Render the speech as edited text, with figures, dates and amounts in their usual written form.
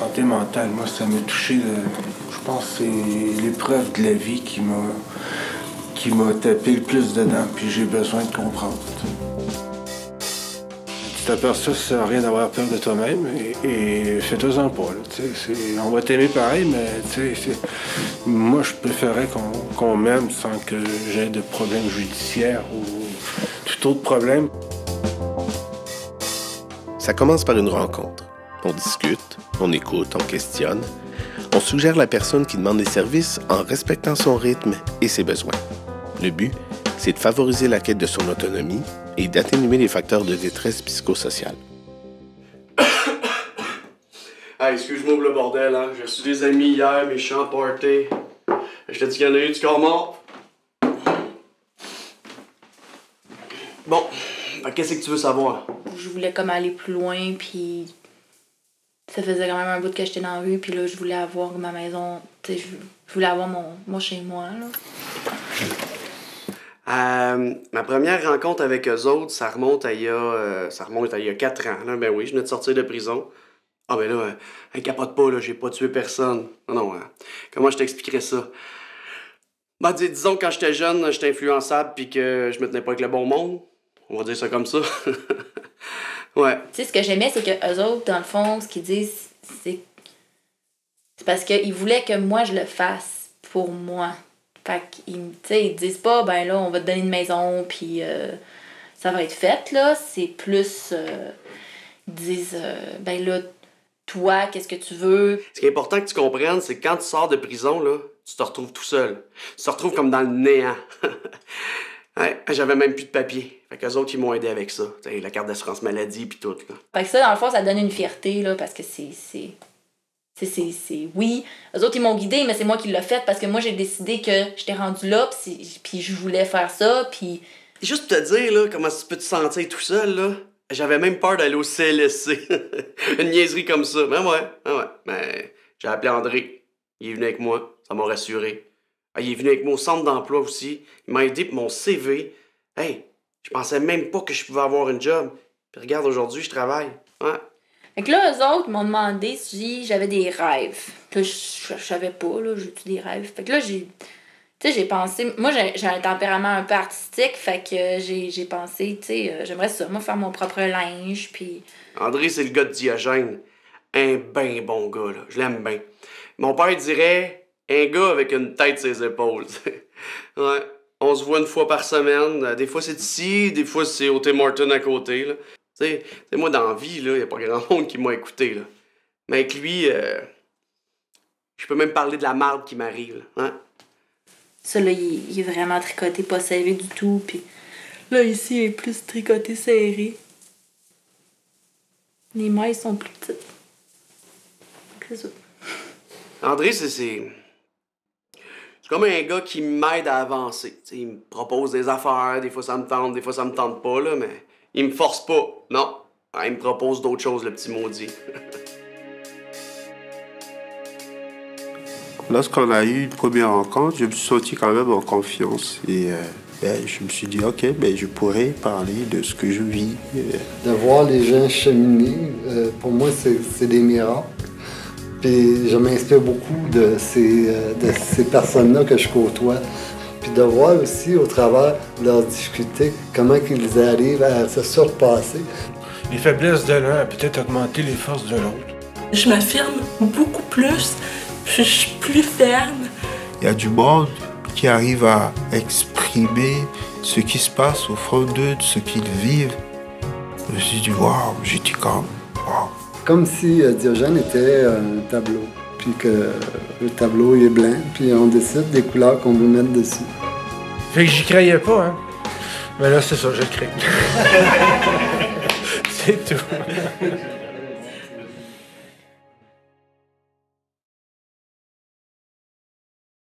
santé mentale, moi, ça m'a touché. Je pense que c'est l'épreuve de la vie qui m'a tapé le plus dedans, puis j'ai besoin de comprendre. Tu t'aperçois que ça n'a rien d'avoir peur de toi-même et fais-toi-en pas. On va t'aimer pareil, mais moi, je préférerais qu'on m'aime sans que j'aie de problèmes judiciaires ou tout autre problème. Ça commence par une rencontre. On discute, on écoute, on questionne. On suggère la personne qui demande des services en respectant son rythme et ses besoins. Le but, c'est de favoriser la quête de son autonomie et d'atténuer les facteurs de détresse psychosociale. Hey, excuse-moi pour le bordel, hein. J'ai reçu des amis hier, méchant party. Je t'ai dit qu'il y en a eu du corps mort. Bon, qu'est-ce que tu veux savoir? Je voulais comme aller plus loin, puis ça faisait quand même un bout que j'étais dans la rue, puis là, je voulais avoir ma maison, tu sais, je voulais avoir mon chez moi, là. Ma première rencontre avec eux autres, ça remonte à il y a 4 ans. Là. Ben oui, je venais de sortir de prison. Ah ben là, capote pas, là, j'ai pas tué personne. Non, comment je t'expliquerais ça? Ben, disons que quand j'étais jeune, j'étais influençable puis que je me tenais pas avec le bon monde. On va dire ça comme ça. Ouais. Tu sais, ce que j'aimais, c'est que eux autres, dans le fond, ce qu'ils disent, c'est parce qu'ils voulaient que moi, je le fasse pour moi. Fait qu'ils disent pas, ben là, on va te donner une maison, puis ça va être fait, là. C'est plus, ils disent, ben là, toi, qu'est-ce que tu veux? Ce qui est important que tu comprennes, c'est que quand tu sors de prison, là, tu te retrouves tout seul. Tu te retrouves comme dans le néant. Ouais, j'avais même plus de papier. Fait qu'eux autres, ils m'ont aidé avec ça. T'sais, la carte d'assurance maladie, puis tout, là. Fait que ça, dans le fond, ça donne une fierté, là, parce que oui, eux autres, ils m'ont guidée, mais c'est moi qui l'ai fait parce que moi, j'ai décidé que j'étais rendue là, puis je voulais faire ça, puis... Juste pour te dire, là, comment tu peux te sentir tout seul, là, j'avais même peur d'aller au CLSC. Une niaiserie comme ça. Ben ouais. Mais j'ai appelé André. Il est venu avec moi, ça m'a rassuré. Il est venu avec moi au centre d'emploi aussi. Il m'a aidé pour mon CV. Hey, je pensais même pas que je pouvais avoir une job. Puis regarde, aujourd'hui, je travaille. Ouais. Fait que là, eux autres m'ont demandé si j'avais des rêves. Là, je savais pas, là, j'ai-tu des rêves. Fait que là, j'ai pensé... Moi, j'ai un tempérament un peu artistique, fait que j'ai pensé, tu sais, j'aimerais ça, moi, faire mon propre linge, puis... André, c'est le gars de Diogène. Un ben bon gars, là. Je l'aime bien. Mon père dirait un gars avec une tête sur ses épaules. Ouais. On se voit une fois par semaine. Des fois, c'est ici, des fois, c'est au Tim Hortons à côté, là. Tu sais, moi, dans la vie, il n'y a pas grand monde qui m'a écouté, là. Mais avec lui, je peux même parler de la marde qui m'arrive, là. Hein? Ça, là, il est vraiment tricoté, pas serré du tout, puis là, ici, il est plus tricoté serré. Les mailles sont plus petites. C'est ça. André, c'est comme un gars qui m'aide à avancer. T'sais, il me propose des affaires, des fois ça me tente, des fois ça me tente pas, là, mais il me force pas. Non, il me propose d'autres choses, le petit maudit. Lorsqu'on a eu une première rencontre, je me suis senti quand même en confiance et je me suis dit, OK, je pourrais parler de ce que je vis. De voir les gens cheminer, pour moi, c'est des miracles. Puis je m'inspire beaucoup de ces personnes-là que je côtoie. Puis de voir aussi, au travers de leurs difficultés, comment ils arrivent à se surpasser. Les faiblesses de l'un a peut-être augmenté les forces de l'autre. Je m'affirme beaucoup plus, je suis plus ferme. Il y a du monde qui arrive à exprimer ce qui se passe au fond d'eux, de ce qu'ils vivent. Je me suis dit, waouh, j'étais comme, waouh. Comme si Diogène était un tableau, puis que le tableau il est blanc, puis on décide des couleurs qu'on veut mettre dessus. Fait que j'y croyais pas, hein. Mais là, c'est ça, je le crée. C'est tout.